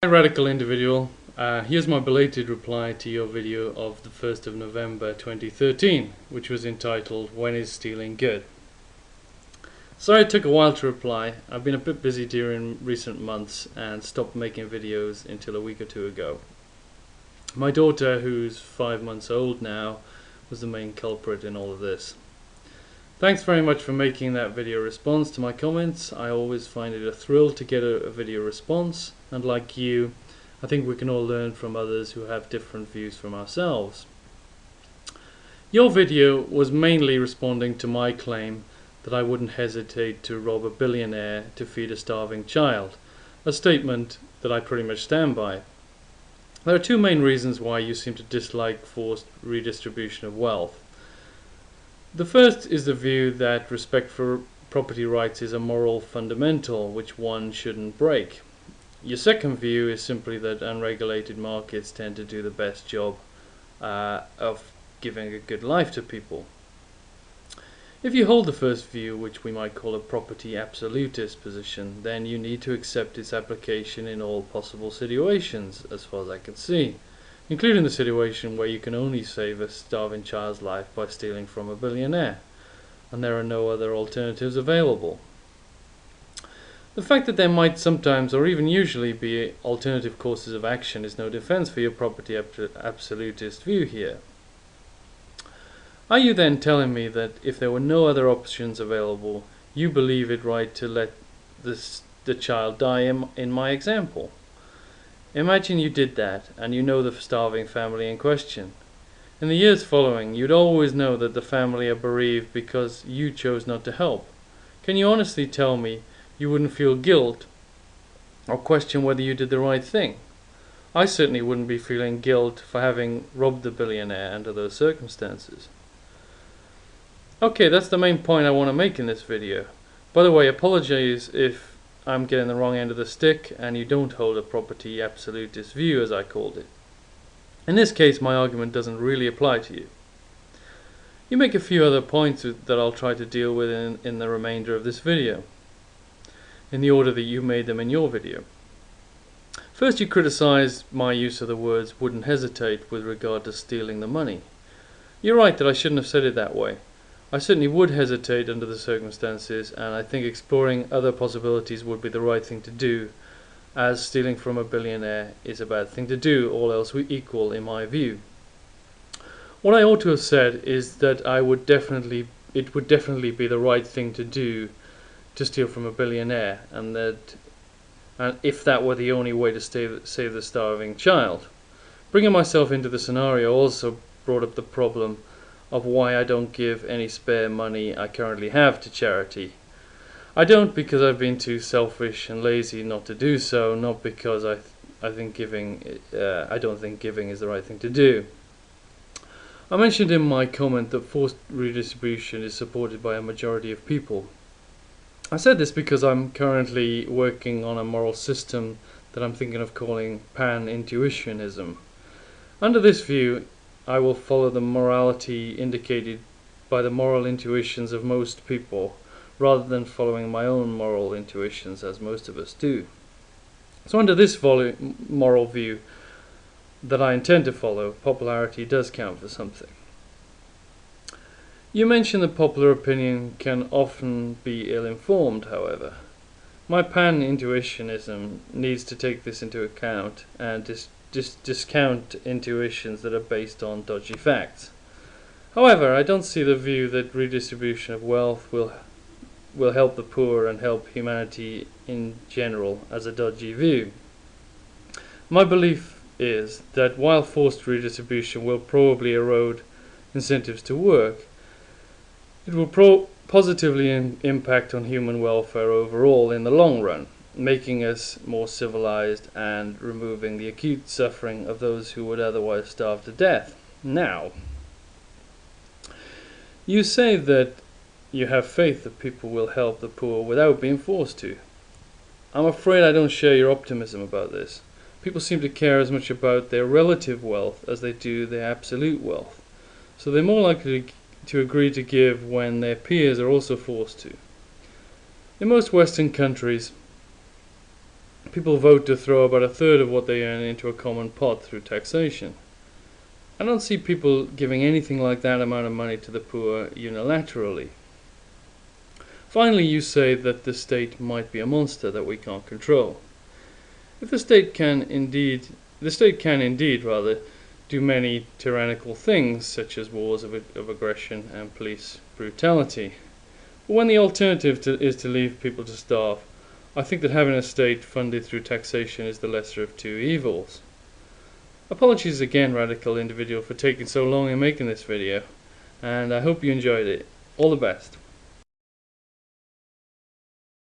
Hi Radical Individual, here's my belated reply to your video of the 1st of November 2013, which was entitled When is Stealing Good? Sorry it took a while to reply. I've been a bit busy during recent months and stopped making videos until a week or two ago. My daughter, who's 5 months old now, was the main culprit in all of this. Thanks very much for making that video response to my comments. I always find it a thrill to get a video response, and like you, I think we can all learn from others who have different views from ourselves. Your video was mainly responding to my claim that I wouldn't hesitate to rob a billionaire to feed a starving child, a statement that I pretty much stand by. There are two main reasons why you seem to dislike forced redistribution of wealth. The first is the view that respect for property rights is a moral fundamental which one shouldn't break. Your second view is simply that unregulated markets tend to do the best job of giving a good life to people. If you hold the first view, which we might call a property absolutist position, then you need to accept its application in all possible situations, as far as I can see, including the situation where you can only save a starving child's life by stealing from a billionaire, and there are no other alternatives available. The fact that there might sometimes, or even usually, be alternative courses of action is no defense for your property absolutist view here. Are you then telling me that if there were no other options available, you believe it right to let the child die in my example? Imagine you did that, and you know the starving family in question. In the years following, you'd always know that the family are bereaved because you chose not to help. Can you honestly tell me you wouldn't feel guilt or question whether you did the right thing? I certainly wouldn't be feeling guilt for having robbed the billionaire under those circumstances. Okay, that's the main point I want to make in this video. By the way, apologies if I'm getting the wrong end of the stick and you don't hold a property absolutist view, as I called it. In this case, my argument doesn't really apply to you. You make a few other points that I'll try to deal with in the remainder of this video, in the order that you made them in your video. First, you criticized my use of the words "wouldn't hesitate" with regard to stealing the money. You're right that I shouldn't have said it that way. I certainly would hesitate under the circumstances, and I think exploring other possibilities would be the right thing to do, as stealing from a billionaire is a bad thing to do, all else equal in my view. What I ought to have said is that it would definitely be the right thing to do to steal from a billionaire, and if that were the only way to save the starving child. Bringing myself into the scenario also brought up the problem of why I don't give any spare money I currently have to charity. I don't because I've been too selfish and lazy not to do so, not because I don't think giving is the right thing to do. I mentioned in my comment that forced redistribution is supported by a majority of people. I said this because I'm currently working on a moral system that I'm thinking of calling pan-intuitionism. Under this view, I will follow the morality indicated by the moral intuitions of most people, rather than following my own moral intuitions as most of us do. So under this moral view that I intend to follow, popularity does count for something. You mentioned that popular opinion can often be ill-informed, however. My pan-intuitionism needs to take this into account and discount intuitions that are based on dodgy facts. However, I don't see the view that redistribution of wealth will help the poor and help humanity in general as a dodgy view. My belief is that while forced redistribution will probably erode incentives to work, it will positively impact on human welfare overall in the long run, making us more civilized and removing the acute suffering of those who would otherwise starve to death. Now, you say that you have faith that people will help the poor without being forced to. I'm afraid I don't share your optimism about this. People seem to care as much about their relative wealth as they do their absolute wealth, so they're more likely to agree to give when their peers are also forced to. In most Western countries, people vote to throw about a third of what they earn into a common pot through taxation. I don't see people giving anything like that amount of money to the poor unilaterally. Finally, you say that the state might be a monster that we can't control. If the state can indeed do many tyrannical things, such as wars of aggression and police brutality. But when the alternative is to leave people to starve, I think that having a state funded through taxation is the lesser of two evils. Apologies again, Radical Individual, for taking so long in making this video, and I hope you enjoyed it. All the best.